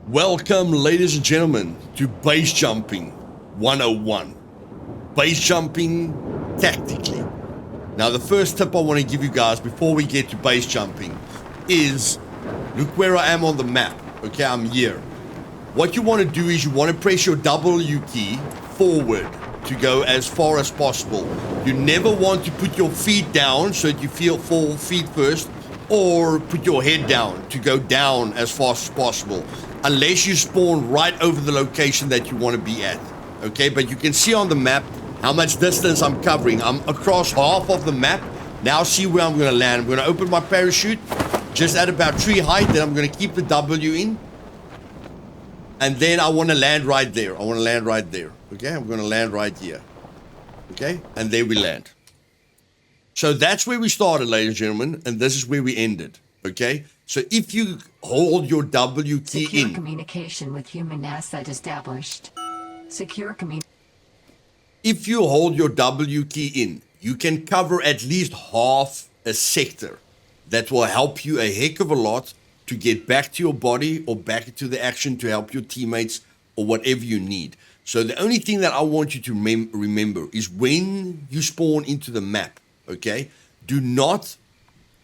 Welcome, ladies and gentlemen, to Base Jumping 101. Base jumping tactically. Now, the first tip I want to give you guys before we get to base jumping is, look where I am on the map. Okay, I'm here. What you want to do is you want to press your W key forward to go as far as possible. You never want to put your feet down so that you fall feet first, or put your head down to go down as fast as possible, unless you spawn right over the location that you want to be at. Okay, but you can see on the map how much distance I'm covering. I'm across half of the map. Now see where I'm going to land. I'm going to open my parachute just at about tree height. Then I'm going to keep the W in. And then I want to land right there. Okay, I'm going to land right here. Okay, and there we land. So that's where we started, ladies and gentlemen, and this is where we ended. Okay, so if you hold your W key Secure in. communication with human asset established. If you hold your W key in, you can cover at least half a sector. That will help you a heck of a lot to get back to your body or back into the action to help your teammates or whatever you need. So the only thing that I want you to remember is when you spawn into the map, okay, do not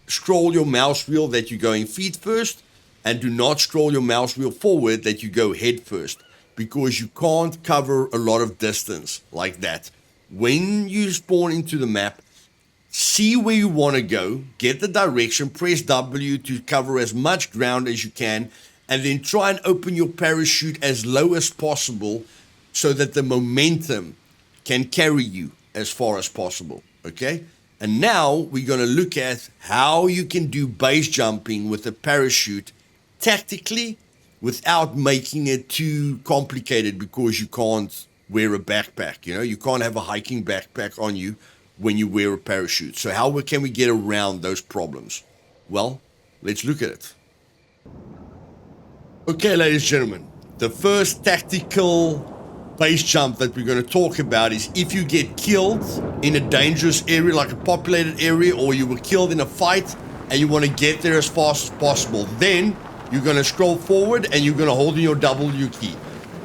scroll your mouse wheel that you're going feet first, and do not scroll your mouse wheel forward that you go head first, because you can't cover a lot of distance like that. When you spawn into the map, see where you want to go, get the direction, press W to cover as much ground as you can, and then try and open your parachute as low as possible so that the momentum can carry you as far as possible, okay? And now we're going to look at how you can do base jumping with a parachute tactically without making it too complicated, because you can't wear a backpack. You know, you can't have a hiking backpack on you when you wear a parachute. So how can we get around those problems? Well, let's look at it. Okay, ladies and gentlemen, the first tactical base jump that we're going to talk about is if you get killed in a dangerous area, like a populated area, or you were killed in a fight and you want to get there as fast as possible, then you're going to scroll forward and you're going to hold in your W key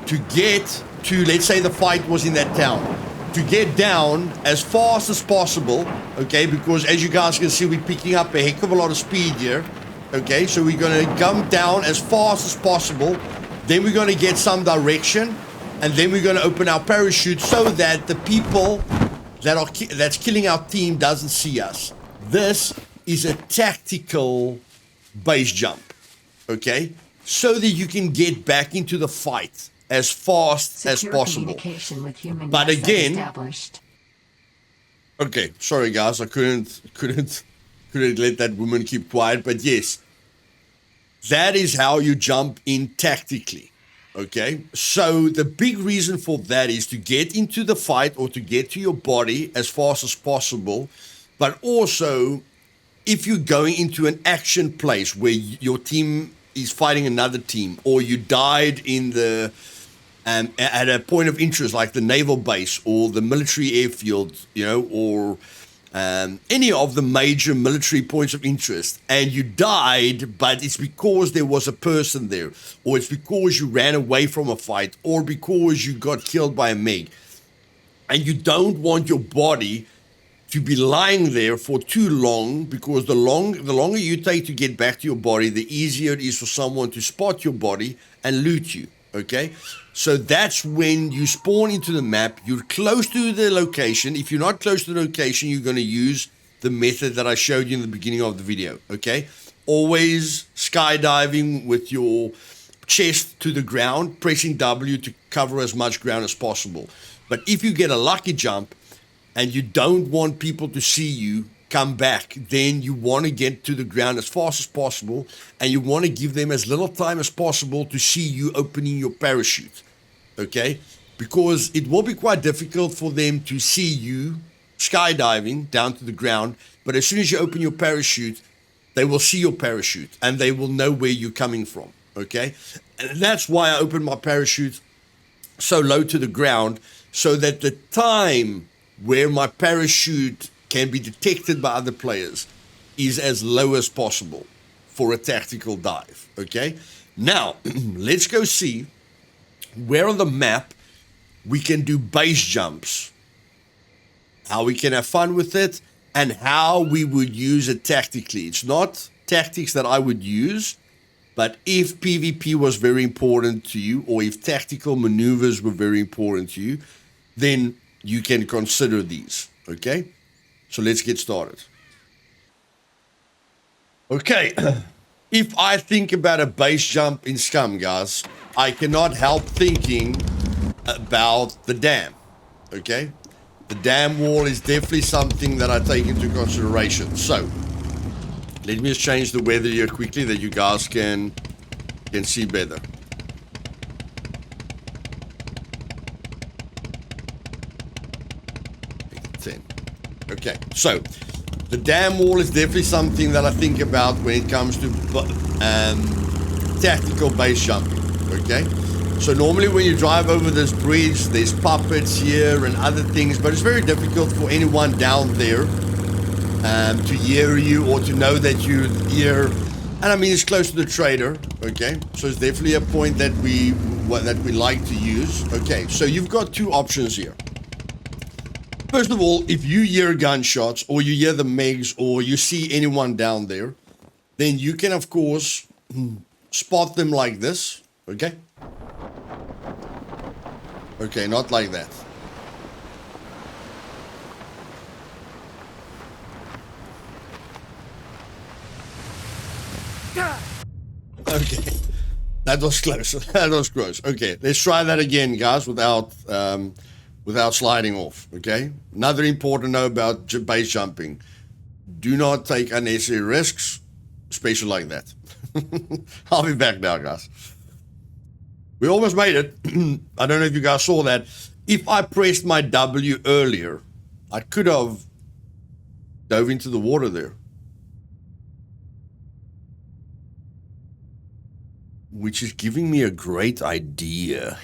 to get to, let's say the fight was in that town, to get down as fast as possible, okay, because as you guys can see, we're picking up a heck of a lot of speed here, okay, so we're going to come down as fast as possible, then we're going to get some direction, and then we're going to open our parachute so that the people that's killing our team doesn't see us. This is a tactical base jump, okay, so that you can get back into the fight as fast as possible. But again, okay, sorry guys, I couldn't let that woman keep quiet. But yes, that is how you jump in tactically. Okay, so the big reason for that is to get into the fight or to get to your body as fast as possible. But also, if you're going into an action place where your team is fighting another team, or you died in the at a point of interest like the naval base or the military airfield, you know, or any of the major military points of interest, and you died, but it's because there was a person there, or it's because you ran away from a fight, or because you got killed by a MiG, and you don't want your body to be lying there for too long, because the longer you take to get back to your body, the easier it is for someone to spot your body and loot you, okay? So that's when you spawn into the map. You're close to the location. If you're not close to the location, you're going to use the method that I showed you in the beginning of the video, okay? Always skydiving with your chest to the ground, pressing W to cover as much ground as possible. But if you get a lucky jump and you don't want people to see you come back, then you want to get to the ground as fast as possible, and you want to give them as little time as possible to see you opening your parachute, okay? Because it will be quite difficult for them to see you skydiving down to the ground, but as soon as you open your parachute, they will see your parachute and they will know where you're coming from, okay? And that's why I opened my parachute so low to the ground, so that the time where my parachute can be detected by other players is as low as possible for a tactical dive, okay? Now, let's go see where on the map we can do base jumps, how we can have fun with it, and how we would use it tactically. It's not tactics that I would use, but if PvP was very important to you, or if tactical maneuvers were very important to you, then you can consider these, okay? So let's get started. Okay, if I think about a base jump in Scum, guys, I cannot help thinking about the dam, okay? The dam wall is definitely something that I take into consideration. So, let me just change the weather here quickly that you guys can see better. 10. Okay, so the dam wall is definitely something that I think about when it comes to tactical base jumping, okay? So normally when you drive over this bridge, there's puppets here and other things, but it's very difficult for anyone down there to hear you or to know that you're here. And I mean, it's close to the trader, okay? So it's definitely a point that we like to use. Okay, so you've got two options here. First of all, if you hear gunshots or you hear the MiGs or you see anyone down there, then you can, of course, spot them like this, okay? Okay, not like that. Okay, that was close. That was close. Okay, let's try that again, guys, without sliding off. Okay, another important note about base jumping: do not take unnecessary risks, especially like that. I'll be back now, guys. We almost made it. I don't know if you guys saw that. If I pressed my W earlier, I could have dove into the water there. Which is giving me a great idea.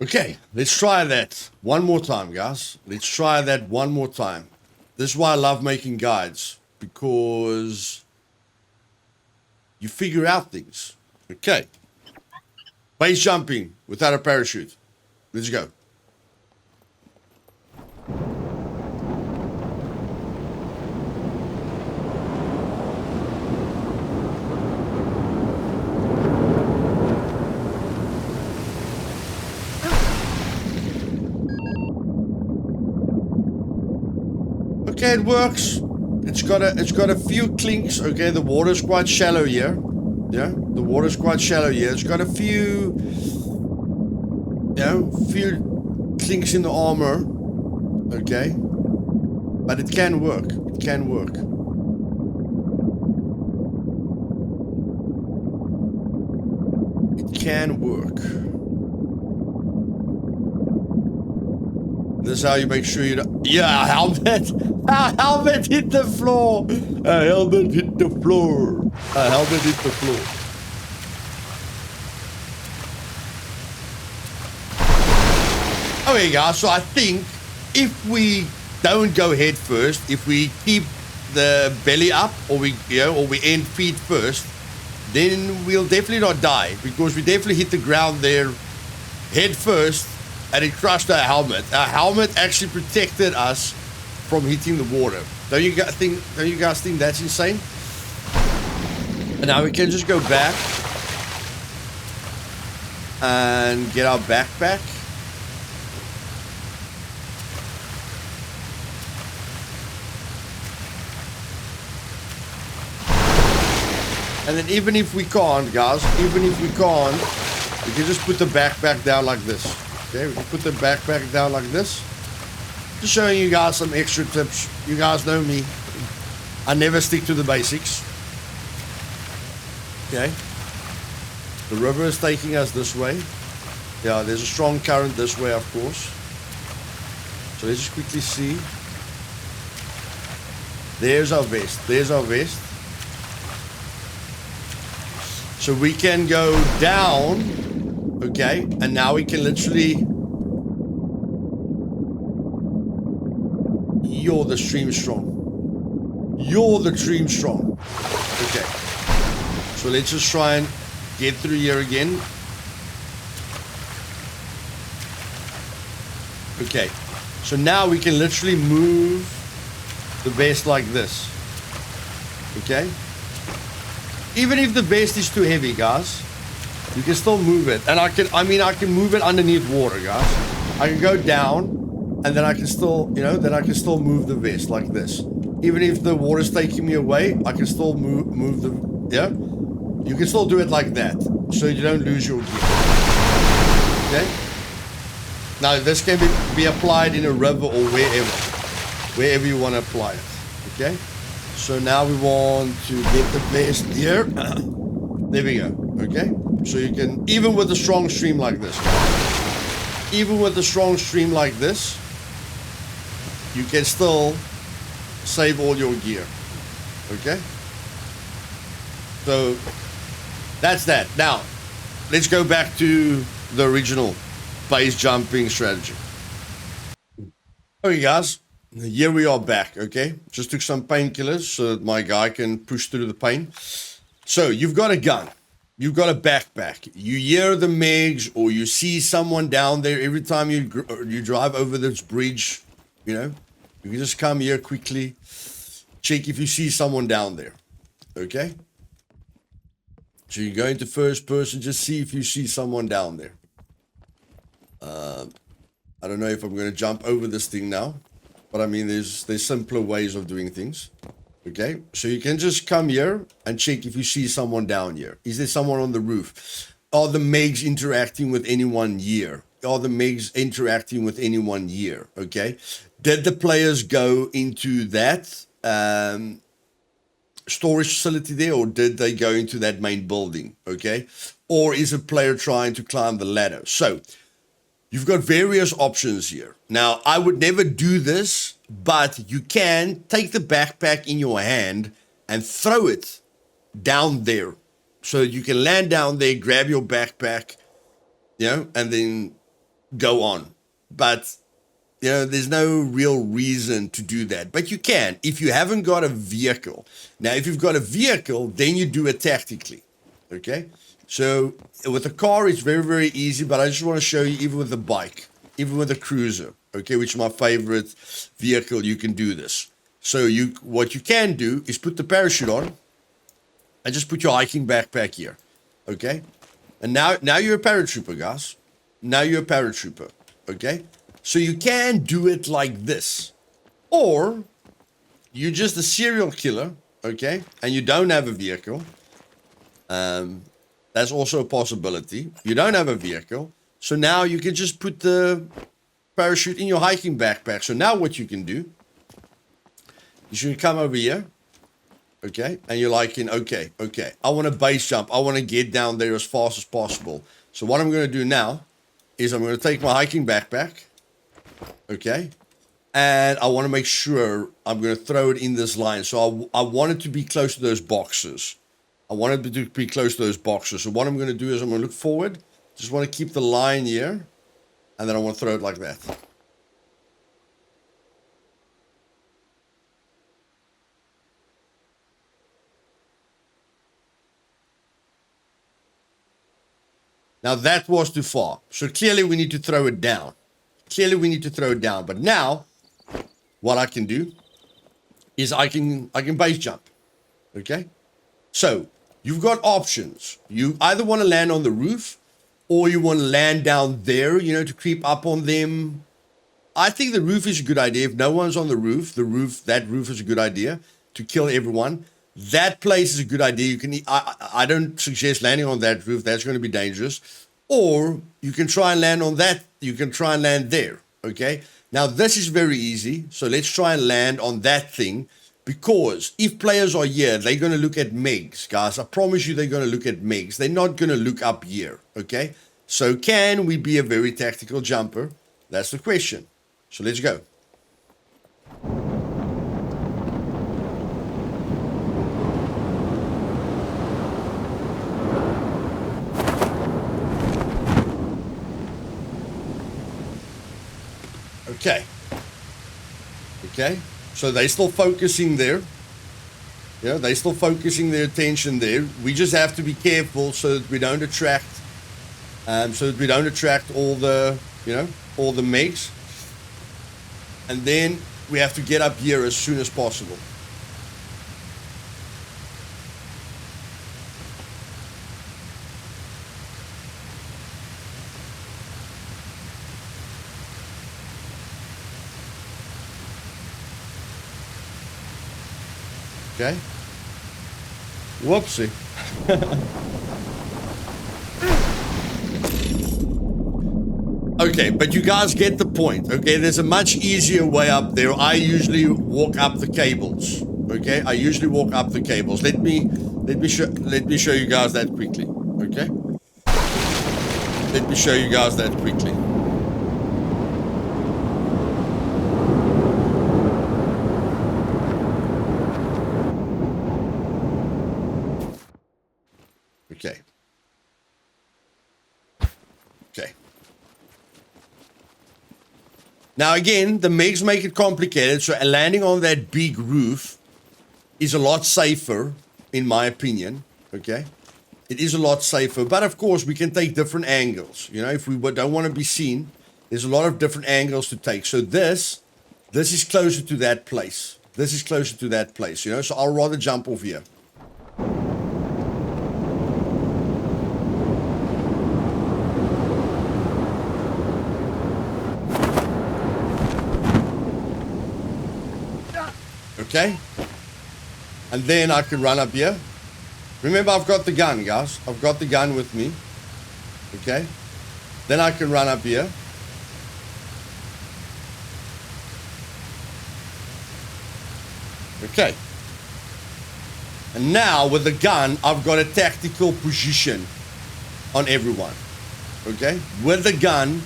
Okay, let's try that one more time, guys. Let's try that one more time. This is why I love making guides, because you figure out things. Okay. Base jumping without a parachute. Let's go. Okay, it works. It's got a few clinks. Okay, the water's quite shallow here. Yeah, the water's quite shallow here. It's got a few, few clinks in the armor. Okay, but it can work. It can work. It can work. This is how you make sure you don't... Yeah, helmet! A helmet hit the floor! A helmet hit the floor! A helmet hit the floor. Okay, guys, so I think if we don't go head first, if we keep the belly up, or we end feet first, then we'll definitely not die, because we definitely hit the ground there head first, and it crushed our helmet. Our helmet actually protected us from hitting the water. Don't you guys think that's insane? And now we can just go back and get our backpack. And then even if we can't, guys, we can just put the backpack down like this. Okay, we can put the backpack down like this. Just showing you guys some extra tips. You guys know me. I never stick to the basics. Okay. The river is taking us this way. Yeah, there's a strong current this way, of course. So let's just quickly see. There's our vest. There's our vest. So we can go down, okay, and now we can literally... Yo, the stream's strong. you're the Dream Strong. Okay. So let's just try and get through here again. Okay. So now we can literally move the vest like this. Okay. Even if the vest is too heavy, guys, you can still move it. And I can move it underneath water, guys. I can go down, and then I can still, move the vest like this. Even if the water's taking me away, I can still move the, yeah? You can still do it like that, so you don't lose your gear. Okay? Now, this can be applied in a river or wherever you want to apply it. Okay? So now we want to get the vest here. There we go. Okay? So you can, even with a strong stream like this, even with a strong stream like this, you can still save all your gear. Okay? So that's that. Now, let's go back to the original base jumping strategy. Okay, guys. Here we are back, okay? Just took some painkillers so that my guy can push through the pain. So, you've got a gun. You've got a backpack. You hear the Megs, or you see someone down there every time you drive over this bridge, you can just come here quickly, check if you see someone down there, okay? So you go into first person, just see if you see someone down there. I don't know if I'm going to jump over this thing now, but I mean, there's simpler ways of doing things. Okay, so you can just come here and check if you see someone down here. Is there someone on the roof? Are the Megs interacting with anyone here? Are the Megs interacting with anyone here? Okay, did the players go into that storage facility there, or did they go into that main building? Okay, or is a player trying to climb the ladder? So you've got various options here. Now, I would never do this, but you can take the backpack in your hand and throw it down there. So you can land down there, grab your backpack, and then go on. But, there's no real reason to do that. But you can, if you haven't got a vehicle. Now, if you've got a vehicle, then you do it tactically. Okay? So with a car, it's very, very easy, but I just want to show you, even with the bike, even with a cruiser, okay, which is my favorite vehicle, you can do this. So what you can do is put the parachute on and just put your hiking backpack here, okay? And now you're a paratrooper, guys. Now you're a paratrooper, okay? So you can do it like this. Or you're just a serial killer, okay, and you don't have a vehicle. That's also a possibility. You don't have a vehicle. So now you can just put the parachute in your hiking backpack. So now what you can do is you can come over here. Okay. And you're like, okay. I want to base jump. I want to get down there as fast as possible. So what I'm going to do now is I'm going to take my hiking backpack. Okay. And I want to make sure I'm going to throw it in this line. So I want it to be close to those boxes. I want it to be close to those boxes. So what I'm going to do is I'm going to look forward. Just want to keep the line here. And then I want to throw it like that. Now that was too far. So clearly we need to throw it down. But now what I can do is I can base jump. Okay? So you've got options. You either want to land on the roof, or you want to land down there, to creep up on them. I think the roof is a good idea. If no one's on the roof, that roof is a good idea to kill everyone. That place is a good idea. You can. I don't suggest landing on that roof. That's going to be dangerous. Or you can try and land on that. You can try and land there. Okay. Now this is very easy. So let's try and land on that thing. Because if players are here, they're going to look at Megs, guys. I promise you they're going to look at Megs. They're not going to look up here, okay? So can we be a very tactical jumper? That's the question. So let's go. Okay. So they're still focusing there. You know, they're still focusing their attention there. We just have to be careful so that we don't attract, all the, all the megs. And then we have to get up here as soon as possible. Okay. Whoopsie. Okay, but you guys get the point. Okay, there's a much easier way up there. I usually walk up the cables. Okay, I usually walk up the cables. Let me show you guys that quickly. Okay, let me show you guys that quickly. Okay. Okay. Now again, the megs make it complicated, so landing on that big roof is a lot safer, in my opinion. Okay, it is a lot safer, but of course we can take different angles. You know, if we don't want to be seen, there's a lot of different angles to take. So this is closer to that place. This is closer to that place. You know, so I'll rather jump off here. Okay, and then I can run up here. Remember, I've got the gun, guys. I've got the gun with me. Okay, then I can run up here. Okay, and now with the gun, I've got a tactical position on everyone. Okay, with the gun,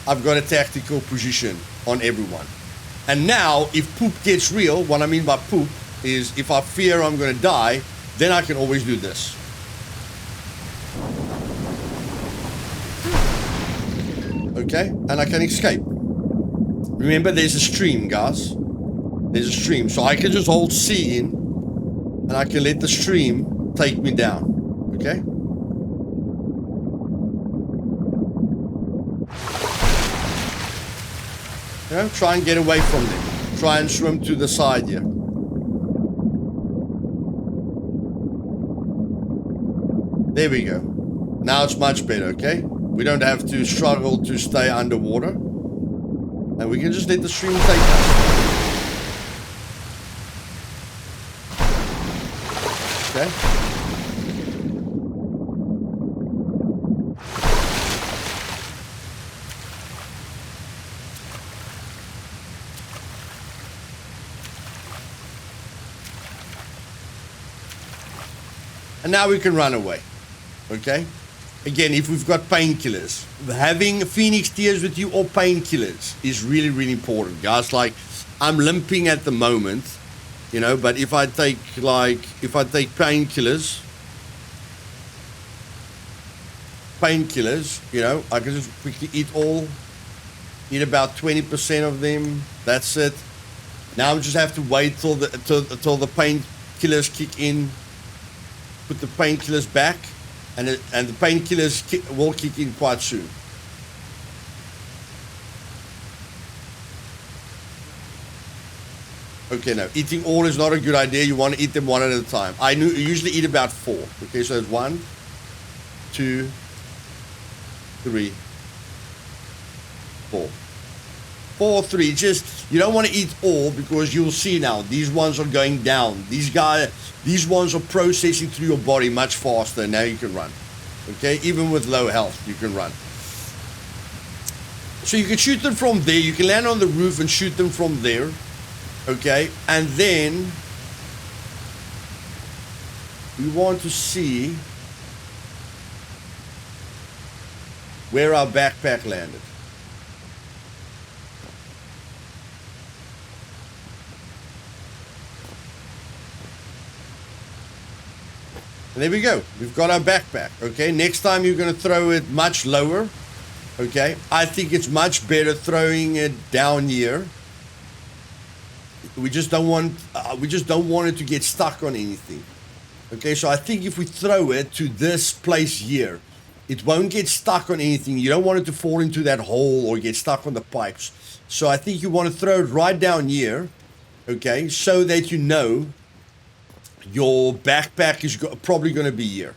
I've got a tactical position on everyone. And now, if poop gets real, what I mean by poop is if I fear I'm going to die, then I can always do this. Okay? And I can escape. Remember, there's a stream, guys. There's a stream. So I can just hold C in, and I can let the stream take me down. Okay? You know, try and get away from them. Try and swim to the side here. There we go. Now it's much better, okay? We don't have to struggle to stay underwater. And we can just let the stream take us. Okay? And now we can run away, okay? Again, if we've got painkillers, having Phoenix Tears with you or painkillers is really, really important, guys. Like, I'm limping at the moment, you know, but if I take painkillers, you know, I can just quickly eat about 20% of them. That's it. Now I just have to wait till the painkillers kick in. Put the painkillers back, and the painkillers will kick in quite soon. Okay, now eating all is not a good idea. You want to eat them one at a time. I usually eat about 4. Okay, so it's 1, 2, 3, 4. 4, 3. Just, you don't want to eat all because you'll see now these ones are going down. These ones are processing through your body much faster. Now you can run. Okay, even with low health, you can run. So you can shoot them from there. You can land on the roof and shoot them from there. Okay, and then we want to see where our backpack landed. And there we go. We've got our backpack. Okay, next time you're going to throw it much lower. Okay, I think it's much better throwing it down here. We just don't want it to get stuck on anything. Okay, so I think if we throw it to this place here, it won't get stuck on anything. You don't want it to fall into that hole or get stuck on the pipes. So I think you want to throw it right down here, okay, so that you know your backpack is probably going to be here.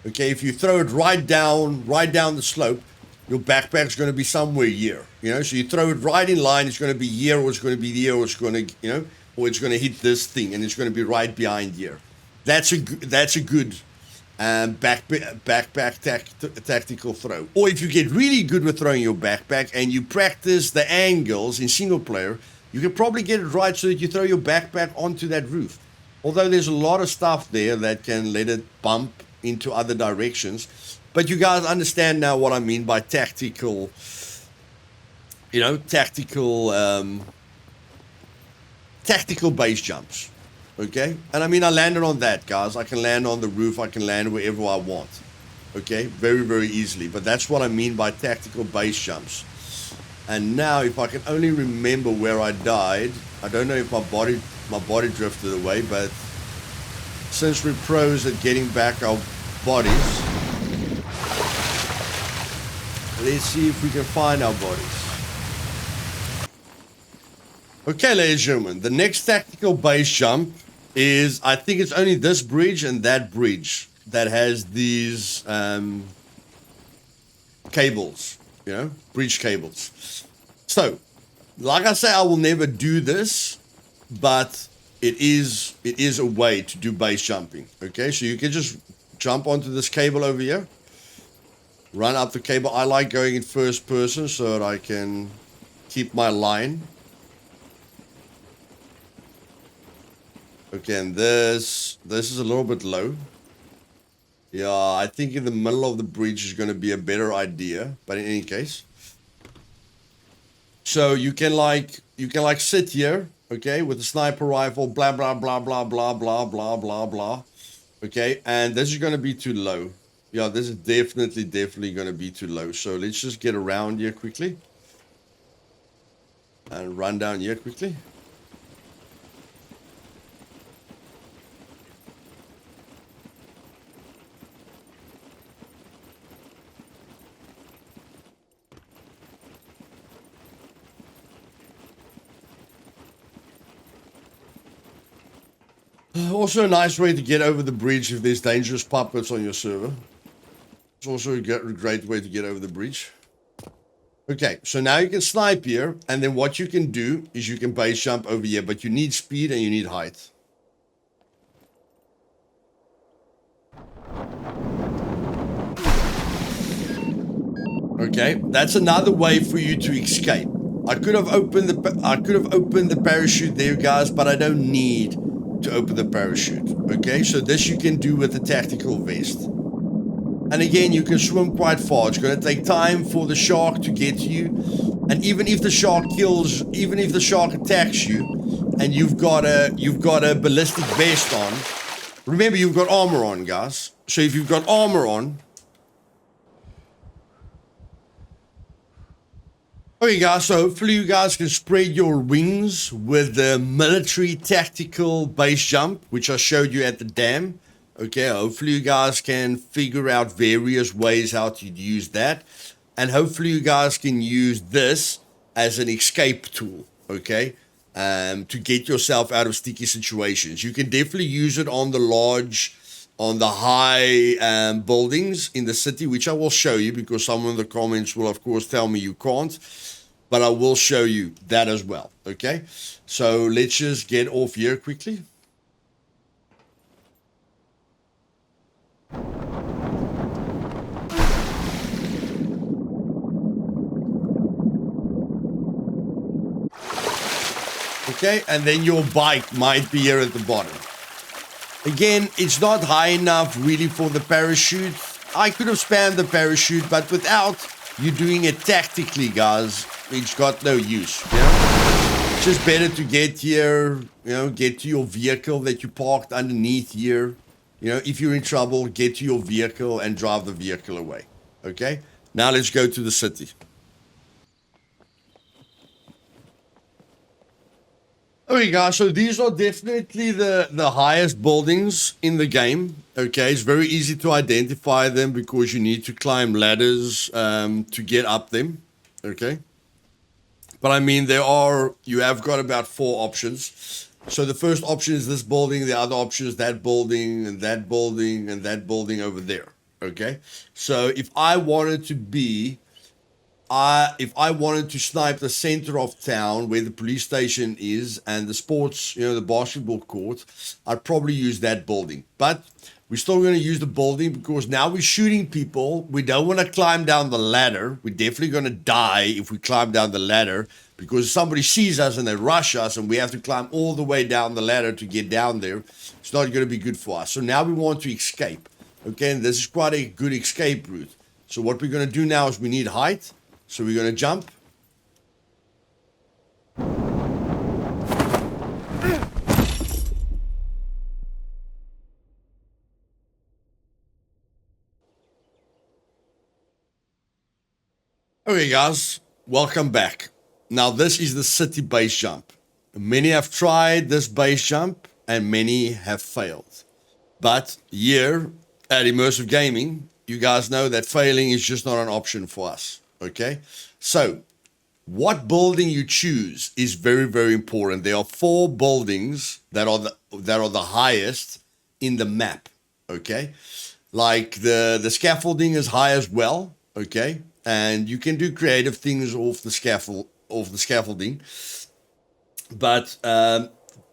Okay, if you throw it right down the slope, your backpack's going to be somewhere here. You know, so you throw it right in line, it's going to be here, or it's going to be here, or it's going to, you know, or it's going to hit this thing, and it's going to be right behind here. That's a good backpack tactical throw. Or if you get really good with throwing your backpack and you practice the angles in single player, you can probably get it right so that you throw your backpack onto that roof. Although there's a lot of stuff there that can let it bump into other directions. But you guys understand now what I mean by tactical, you know, tactical base jumps. Okay? And I mean, I landed on that, guys. I can land on the roof. I can land wherever I want. Okay? Very, very easily. But that's what I mean by tactical base jumps. And now, if I can only remember where I died, I don't know if my body drifted away, but since we're pros at getting back our bodies, let's see if we can find our bodies. Okay, ladies and gentlemen, the next tactical base jump is, I think it's only this bridge and that bridge that has these cables, you know, bridge cables. So, like I say, I will never do this, but it is a way to do base jumping. Okay, so you can just jump onto this cable over here, run up the cable. I like going in first person so that I can keep my line. Okay, and this is a little bit low. Yeah, I think in the middle of the bridge is going to be a better idea, but in any case. So you can like sit here, okay, with a sniper rifle, blah blah blah blah blah blah blah blah blah. Okay, and this is going to be too low. Yeah, this is definitely going to be too low. So let's just get around here quickly and run down here quickly. Also a nice way to get over the bridge if there's dangerous puppets on your server. It's also a great way to get over the bridge. Okay, so now you can snipe here, and then what you can do is you can base jump over here, but you need speed and you need height. Okay, that's another way for you to escape. I could have opened the parachute there, guys, but I don't need to open the parachute. Okay, so this you can do with the tactical vest. And again, you can swim quite far. It's going to take time for the shark to get to you. And even if the shark attacks you, and you've got a ballistic vest on, remember you've got armor on, guys. So if you've got armor on, okay, guys, so hopefully you guys can spread your wings with the military tactical base jump, which I showed you at the dam. Okay, hopefully you guys can figure out various ways how to use that. And hopefully you guys can use this as an escape tool, okay, to get yourself out of sticky situations. You can definitely use it on the high buildings in the city, which I will show you because someone in the comments will, of course, tell me you can't. But I will show you that as well, okay? So let's just get off here quickly. Okay, and then your bike might be here at the bottom. Again, it's not high enough really for the parachute. I could have spammed the parachute, but without you doing it tactically, guys, it's got no use. You know? It's just better to get here, you know, get to your vehicle that you parked underneath here. You know, if you're in trouble, get to your vehicle and drive the vehicle away. Okay? Now let's go to the city. Okay, guys, so these are definitely the highest buildings in the game. Okay, it's very easy to identify them because you need to climb ladders to get up them. Okay, but I mean, you have got about 4 options. So the first option is this building, the other option is that building, and that building, and that building over there. Okay, so if I wanted to be if I wanted to snipe the center of town where the police station is and the sports, the basketball court, I'd probably use that building. But we're still going to use the building because now we're shooting people. We don't want to climb down the ladder. We're definitely going to die if we climb down the ladder because somebody sees us and they rush us and we have to climb all the way down the ladder to get down there. It's not going to be good for us. So now we want to escape. Okay, and this is quite a good escape route. So what we're going to do now is we need height. So we're going to jump. Okay, guys, welcome back. Now, this is the city base jump. Many have tried this base jump and many have failed. But here at Immersive Gaming, you guys know that failing is just not an option for us. Okay, so what building you choose is very, very important. There are 4 buildings that are the highest in the map. Okay, like the scaffolding is high as well. Okay, and you can do creative things off the scaffolding, but the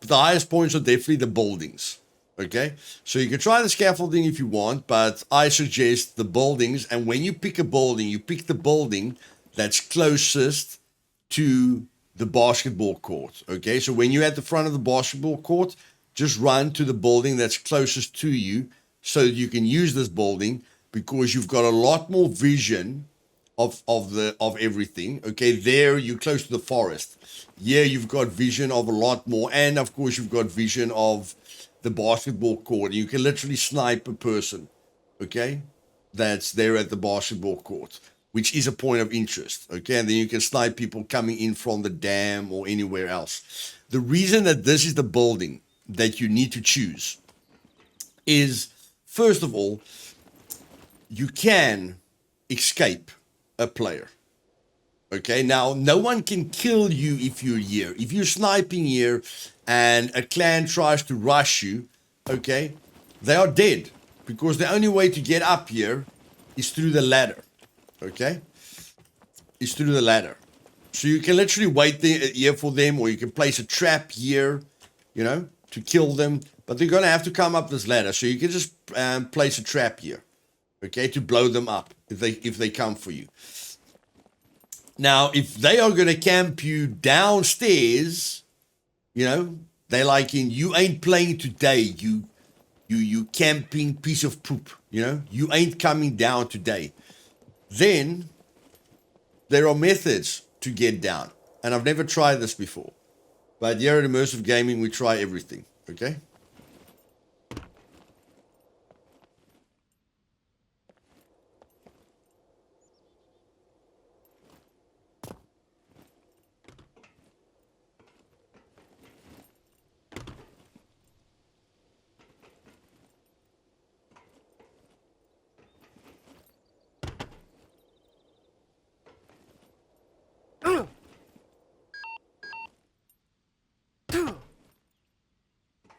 highest points are definitely the buildings. Okay, so you can try the scaffolding if you want, but I suggest the buildings. And when you pick a building, you pick the building that's closest to the basketball court. Okay, so when you're at the front of the basketball court, just run to the building that's closest to you so that you can use this building because you've got a lot more vision of everything. Okay, there you're close to the forest. Yeah, you've got vision of a lot more, and of course you've got vision of the basketball court. You can literally snipe a person, okay, that's there at the basketball court, which is a point of interest, okay? And then you can snipe people coming in from the dam or anywhere else. The reason that this is the building that you need to choose is, first of all, you can escape a player. Okay, now no one can kill you if you're here. If you're sniping here and a clan tries to rush you, okay, they are dead because the only way to get up here is through the ladder. Okay, is through the ladder. So you can literally wait here for them, or you can place a trap here, to kill them. But they're gonna have to come up this ladder. So you can just place a trap here, okay, to blow them up if they come for you. Now, if they are going to camp you downstairs, they like you ain't playing today. You camping piece of poop, you ain't coming down today. Then there are methods to get down. And I've never tried this before. But here at Immersive Gaming, we try everything, okay?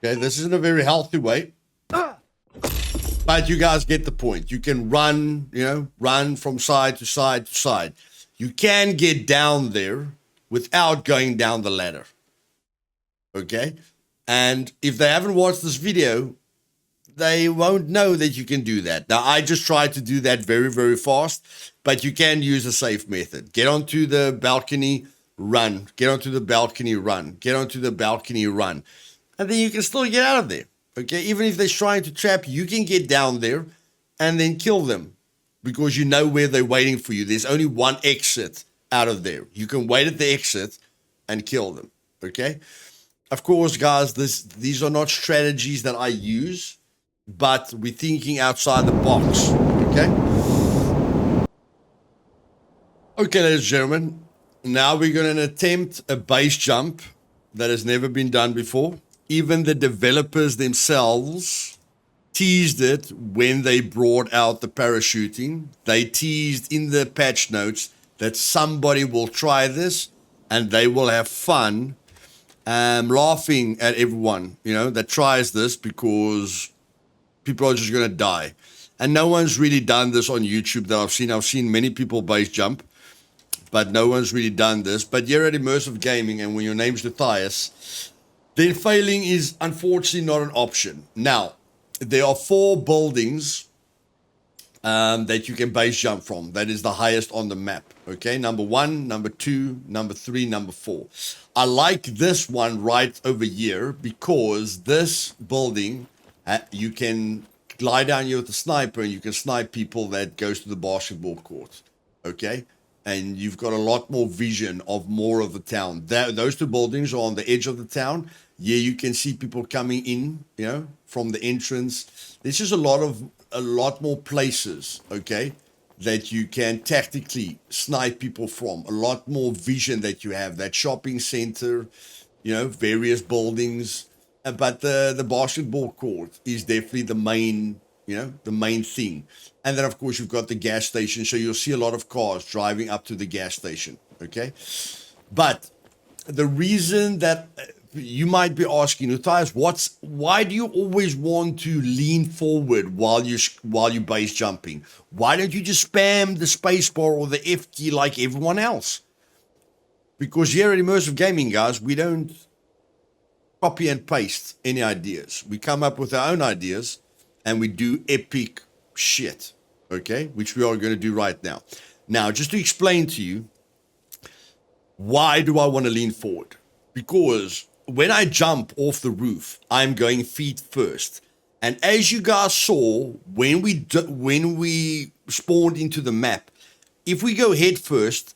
Okay, this isn't a very healthy way. But you guys get the point. You can run, run from side to side to side. You can get down there without going down the ladder. Okay? And if they haven't watched this video, they won't know that you can do that. Now, I just tried to do that very, very fast, but you can use a safe method. Get onto the balcony, run. Get onto the balcony, run. Get onto the balcony, run. And then you can still get out of there. Okay, even if they're trying to trap you, you can get down there and then kill them because you know where they're waiting for you. There's only one exit out of there. You can wait at the exit and kill them. Okay, of course, guys, these are not strategies that I use, but we're thinking outside the box. Okay. Okay, ladies and gentlemen, now we're going to attempt a base jump that has never been done before. Even the developers themselves teased it when they brought out the parachuting. They teased in the patch notes that somebody will try this and they will have fun laughing at everyone, that tries this, because people are just going to die. And no one's really done this on YouTube that I've seen. I've seen many people base jump, but no one's really done this. But you're at Immersive Gaming, and when your name's Luthais, then failing is unfortunately not an option. Now, there are 4 buildings that you can base jump from. That is the highest on the map. Okay, number 1, number 2, number 3, number 4. I like this one right over here because this building, you can glide down here with a sniper and you can snipe people that goes to the basketball court. Okay, and you've got a lot more vision of more of the town. Those 2 buildings are on the edge of the town. Yeah, you can see people coming in, from the entrance. There's just a lot more places, okay, that you can tactically snipe people from. A lot more vision that you have. That shopping center, various buildings. But the basketball court is definitely the main, the main thing. And then, of course, you've got the gas station. So you'll see a lot of cars driving up to the gas station, okay? But the reason that you might be asking, Luthais, why do you always want to lean forward while you base jumping? Why don't you just spam the space bar or the F key like everyone else? Because here at Immersive Gaming, guys, we don't copy and paste any ideas. We come up with our own ideas and we do epic shit, okay? Which we are going to do right now. Now, just to explain to you, why do I want to lean forward? Because when I jump off the roof, I'm going feet first. And as you guys saw, when we spawned into the map, if we go head first,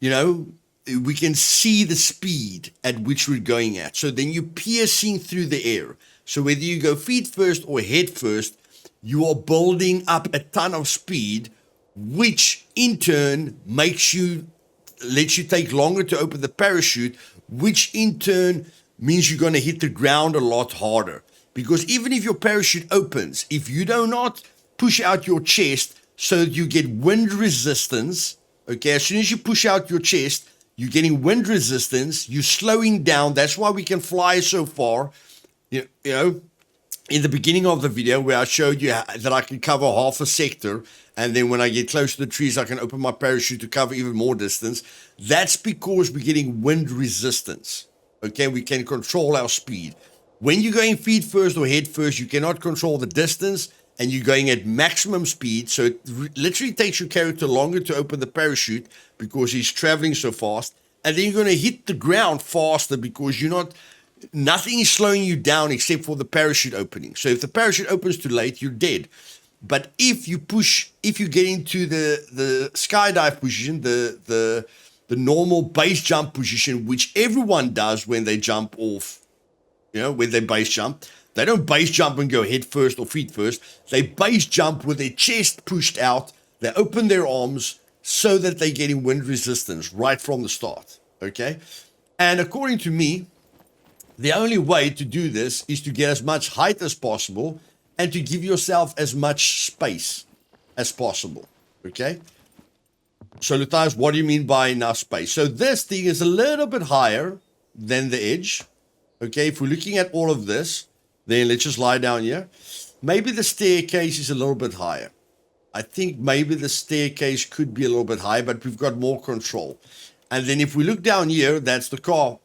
we can see the speed at which we're going at. So then you're piercing through the air. So whether you go feet first or head first, you are building up a ton of speed, which in turn lets you take longer to open the parachute, which in turn means you're going to hit the ground a lot harder. Because even if your parachute opens, if you do not push out your chest so that you get wind resistance, okay, as soon as you push out your chest, you're getting wind resistance, you're slowing down. That's why we can fly so far. In the beginning of the video where I showed you that I can cover half a sector, and then when I get close to the trees, I can open my parachute to cover even more distance. That's because we're getting wind resistance. Okay, we can control our speed. When you're going feet first or head first, you cannot control the distance, and you're going at maximum speed. So it literally takes your character longer to open the parachute because he's traveling so fast. And then you're going to hit the ground faster because nothing is slowing you down except for the parachute opening. So if the parachute opens too late, you're dead. But if you get into the skydive position, the normal base jump position, which everyone does when they jump off, when they base jump, they don't base jump and go head first or feet first. They base jump with their chest pushed out. They open their arms so that they're getting wind resistance right from the start. Okay? And according to me, the only way to do this is to get as much height as possible and to give yourself as much space as possible. Okay? So, Luthais, what do you mean by enough space? So this thing is a little bit higher than the edge. Okay, if we're looking at all of this, then let's just lie down here. Maybe the staircase is a little bit higher. I think maybe the staircase could be a little bit higher, but we've got more control. And then if we look down here, that's the car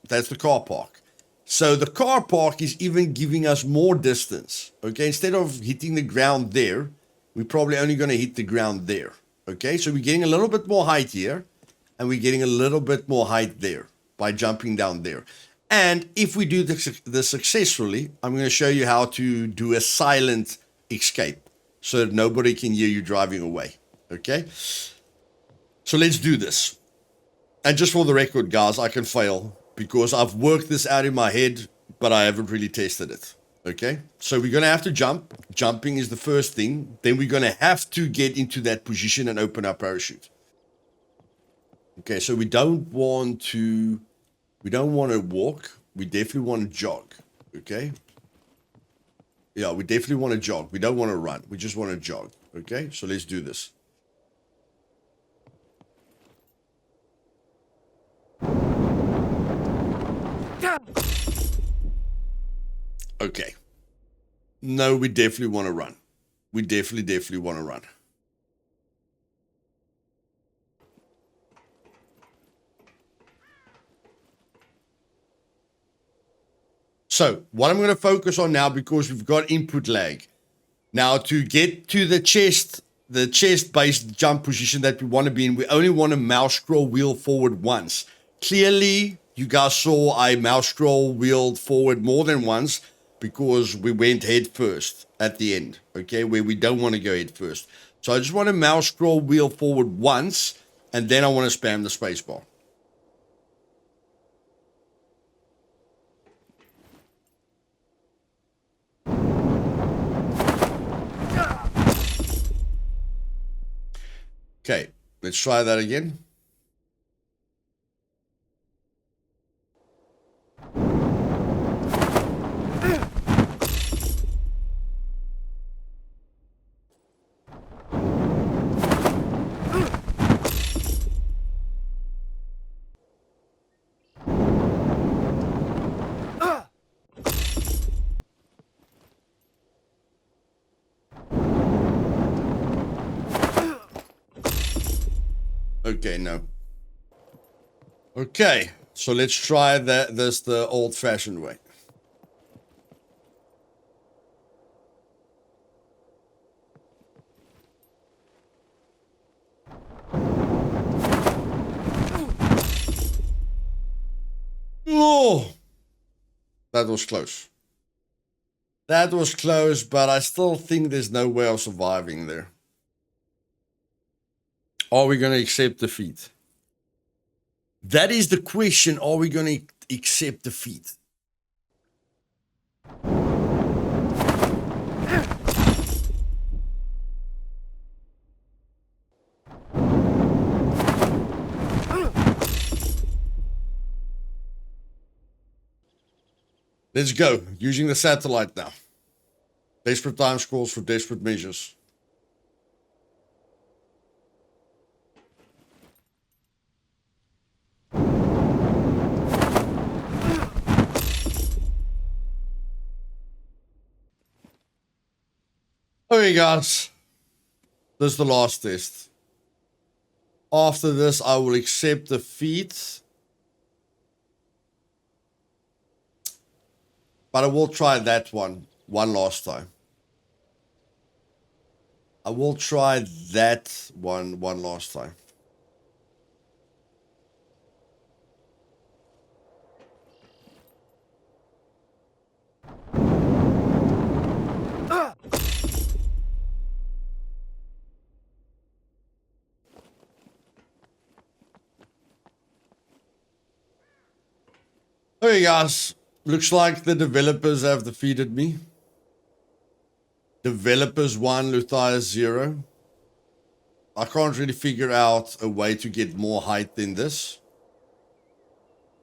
park. So the car park is even giving us more distance. Okay, instead of hitting the ground there, we're probably only going to hit the ground there. Okay, so we're getting a little bit more height here, and we're getting a little bit more height there by jumping down there. And if we do this successfully, I'm going to show you how to do a silent escape so that nobody can hear you driving away. Okay? So let's do this. And just for the record, guys, I can fail because I've worked this out in my head, but I haven't really tested it. Okay? So we're going to have to jump. Jumping is the first thing. Then we're going to have to get into that position and open our parachute. Okay, so we don't want to walk. We definitely want to jog, okay? Yeah, we definitely want to jog. We don't want to run. We just want to jog, okay? So let's do this. Okay. No, we definitely want to run. We definitely want to run. So what I'm going to focus on now, because we've got input lag. Now to get to the chest-based jump position that we want to be in, we only want to mouse scroll wheel forward once. Clearly, you guys saw I mouse scroll wheeled forward more than once because we went head first at the end, okay, where we don't want to go head first. So I just want to mouse scroll wheel forward once, and then I want to spam the spacebar. Okay, let's try that again. Okay, no. Okay, so let's try this the old-fashioned way. Oh, that was close. That was close, but I still think there's no way of surviving there. Are we going to accept defeat? That is the question. Are we going to accept defeat? Let's go. Using the satellite now. Desperate times calls for desperate measures. Okay, guys. This is the last test. After this, I will accept defeat. But I will try that one last time. I will try that one last time. Okay, guys. Looks like the developers have defeated me. Developers 1, Luthais 0. I can't really figure out a way to get more height than this.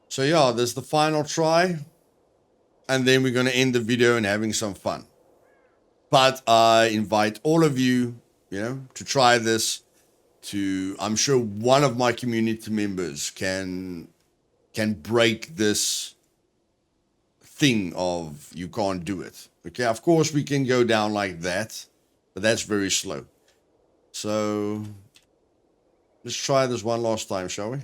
So yeah, this is the final try. And then we're going to end the video and having some fun. But I invite all of you, to try this. I'm sure one of my community members can break this thing of you can't do it. Okay, of course we can go down like that, but that's very slow. So let's try this one last time, shall we?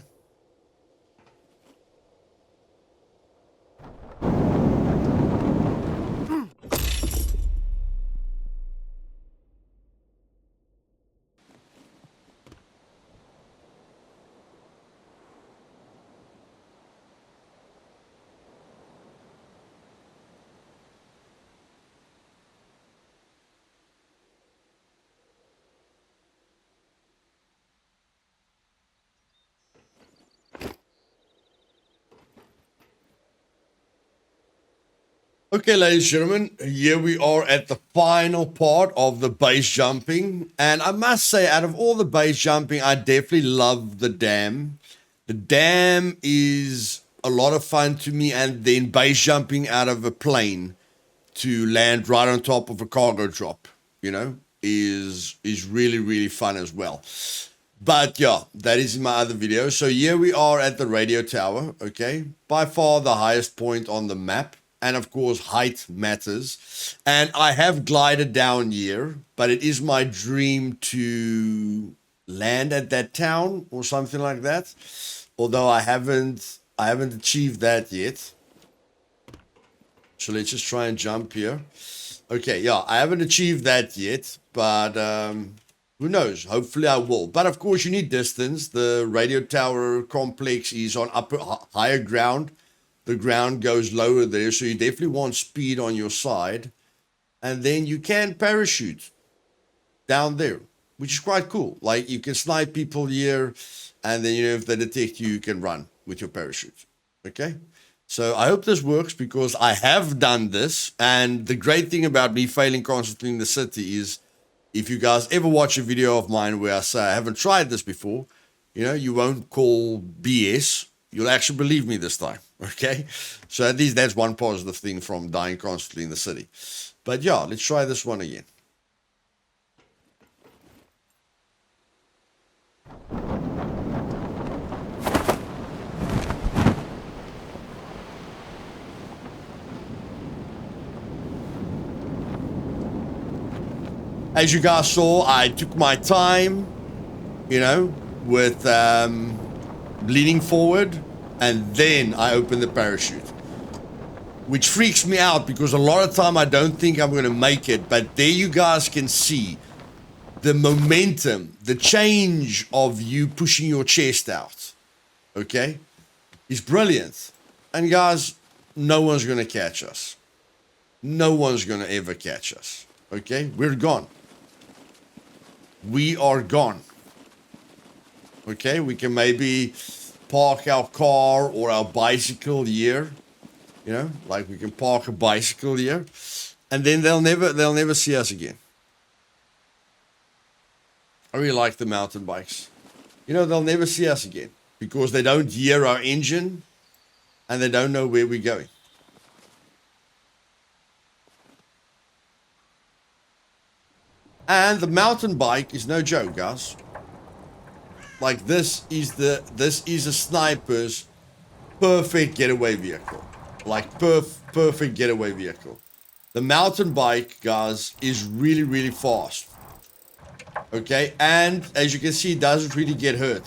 Okay, ladies and gentlemen, here we are at the final part of the base jumping. And I must say, out of all the base jumping, I definitely love the dam. The dam is a lot of fun to me. And then base jumping out of a plane to land right on top of a cargo drop, you know, is really, really fun as well. But yeah, that is in my other video. So here we are at the radio tower, okay? By far the highest point on the map. And of course, height matters. And I have glided down here, but it is my dream to land at that town or something like that. Although I haven't achieved that yet. So let's just try and jump here. Okay, yeah, I haven't achieved that yet, but who knows? Hopefully I will. But of course, you need distance. The radio tower complex is on higher ground. The ground goes lower there, so you definitely want speed on your side. And then you can parachute down there, which is quite cool. Like, you can snipe people here, and then, you know, if they detect you, you can run with your parachute. Okay? So I hope this works, because I have done this. And the great thing about me failing constantly in the city is, if you guys ever watch a video of mine where I say I haven't tried this before, you know, you won't call BS. You'll actually believe me this time, okay? So at least that's one positive thing from dying constantly in the city. But yeah, let's try this one again. As you guys saw, I took my time, you know, with leaning forward, and then I opened the parachute, which freaks me out because a lot of time I don't think I'm going to make it. But there you guys can see the momentum, the change of you pushing your chest out, okay, is brilliant. And guys, no one's going to catch us. No one's going to ever catch us, okay? We're gone. We are gone. Okay, we can maybe park our car or our bicycle here, you know, like we can park a bicycle here, and then they'll never see us again. I really like the mountain bikes. You know, they'll never see us again because they don't hear our engine and they don't know where we're going. And the mountain bike is no joke, guys. Like, this is a sniper's perfect getaway vehicle. Like, perfect getaway vehicle. The mountain bike, guys, is really, really fast. Okay, and as you can see, it doesn't really get hurt.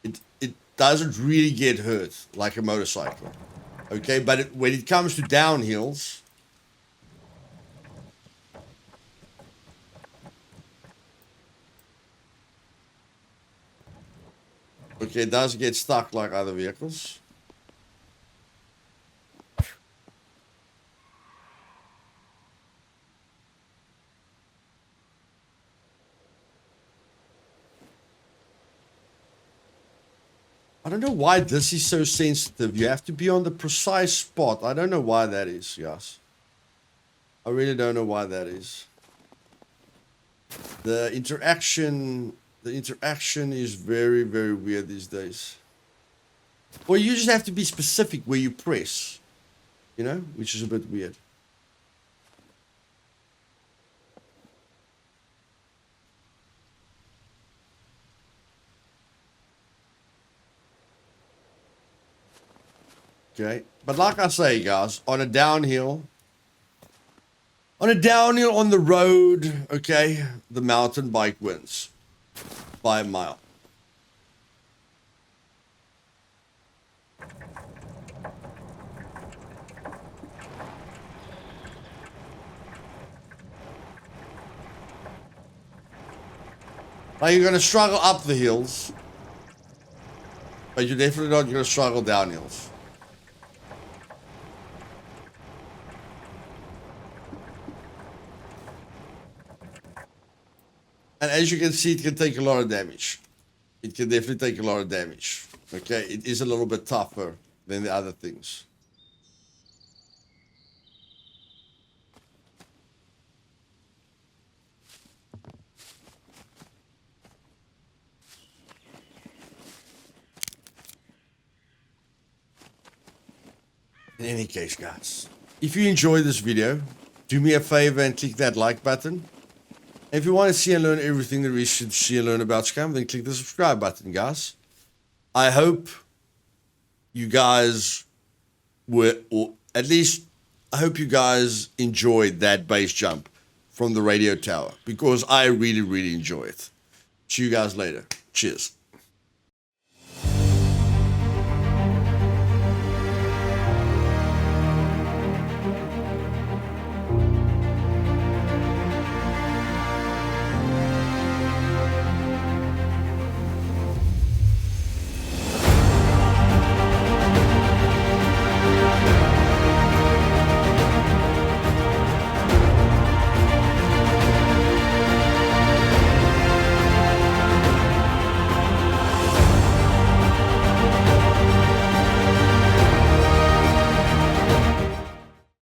It doesn't really get hurt like a motorcycle. Okay, but when it comes to downhills, okay, it does get stuck like other vehicles. I don't know why this is so sensitive. You have to be on the precise spot. I don't know why that is, guys. I really don't know why that is. The interaction is very, very weird these days. Or you just have to be specific where you press, you know, which is a bit weird. Okay, but like I say, guys, on a downhill on the road, okay, the mountain bike wins by a mile. Now you're going to struggle up the hills, but you're definitely not going to struggle down hills. And as you can see, it can take a lot of damage. It can definitely take a lot of damage. Okay, it is a little bit tougher than the other things. In any case, guys, if you enjoyed this video, do me a favor and click that like button. If you want to see and learn everything there is to see and learn about Scum, then click the subscribe button, guys. I hope you guys were, or at least I hope you guys enjoyed that base jump from the radio tower, because I really, really enjoy it. See you guys later. Cheers.